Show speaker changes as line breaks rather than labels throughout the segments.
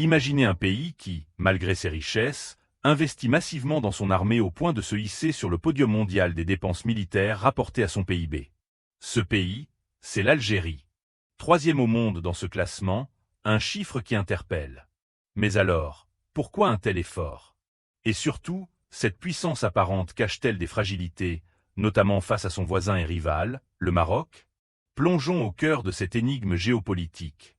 Imaginez un pays qui, malgré ses richesses, investit massivement dans son armée au point de se hisser sur le podium mondial des dépenses militaires rapportées à son PIB. Ce pays, c'est l'Algérie. Troisième au monde dans ce classement, un chiffre qui interpelle. Mais alors, pourquoi un tel effort? Et surtout, cette puissance apparente cache-t-elle des fragilités, notamment face à son voisin et rival, le Maroc? Plongeons au cœur de cette énigme géopolitique.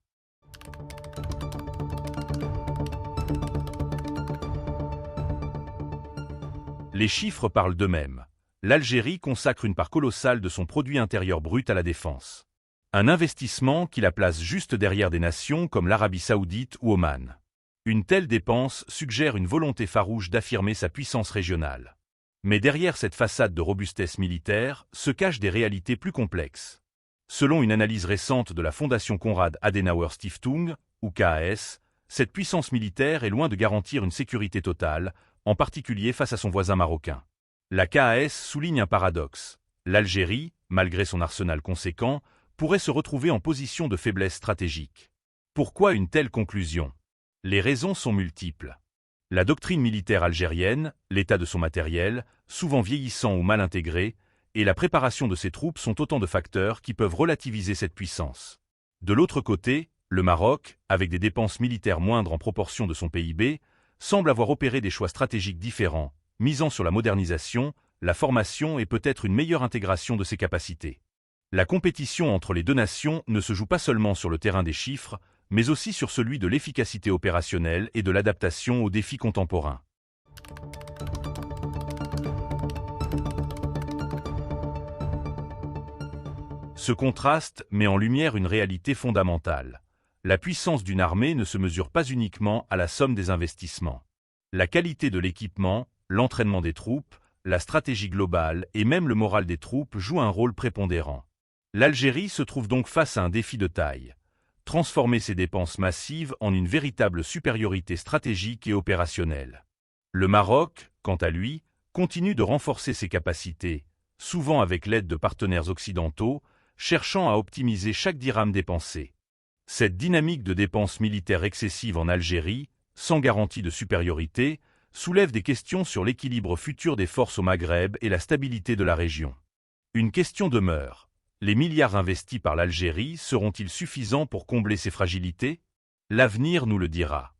Les chiffres parlent d'eux-mêmes. L'Algérie consacre une part colossale de son produit intérieur brut à la défense. Un investissement qui la place juste derrière des nations comme l'Arabie Saoudite ou Oman. Une telle dépense suggère une volonté farouche d'affirmer sa puissance régionale. Mais derrière cette façade de robustesse militaire se cachent des réalités plus complexes. Selon une analyse récente de la Fondation Konrad Adenauer Stiftung, ou KAS, cette puissance militaire est loin de garantir une sécurité totale, en particulier face à son voisin marocain. La KAS souligne un paradoxe. L'Algérie, malgré son arsenal conséquent, pourrait se retrouver en position de faiblesse stratégique. Pourquoi une telle conclusion? Les raisons sont multiples. La doctrine militaire algérienne, l'état de son matériel, souvent vieillissant ou mal intégré, et la préparation de ses troupes sont autant de facteurs qui peuvent relativiser cette puissance. De l'autre côté, le Maroc, avec des dépenses militaires moindres en proportion de son PIB, semble avoir opéré des choix stratégiques différents, misant sur la modernisation, la formation et peut-être une meilleure intégration de ses capacités. La compétition entre les deux nations ne se joue pas seulement sur le terrain des chiffres, mais aussi sur celui de l'efficacité opérationnelle et de l'adaptation aux défis contemporains. Ce contraste met en lumière une réalité fondamentale. La puissance d'une armée ne se mesure pas uniquement à la somme des investissements. La qualité de l'équipement, l'entraînement des troupes, la stratégie globale et même le moral des troupes jouent un rôle prépondérant. L'Algérie se trouve donc face à un défi de taille. Transformer ses dépenses massives en une véritable supériorité stratégique et opérationnelle. Le Maroc, quant à lui, continue de renforcer ses capacités, souvent avec l'aide de partenaires occidentaux, cherchant à optimiser chaque dirham dépensé. Cette dynamique de dépenses militaires excessives en Algérie, sans garantie de supériorité, soulève des questions sur l'équilibre futur des forces au Maghreb et la stabilité de la région. Une question demeure. Les milliards investis par l'Algérie seront-ils suffisants pour combler ces fragilités? L'avenir nous le dira.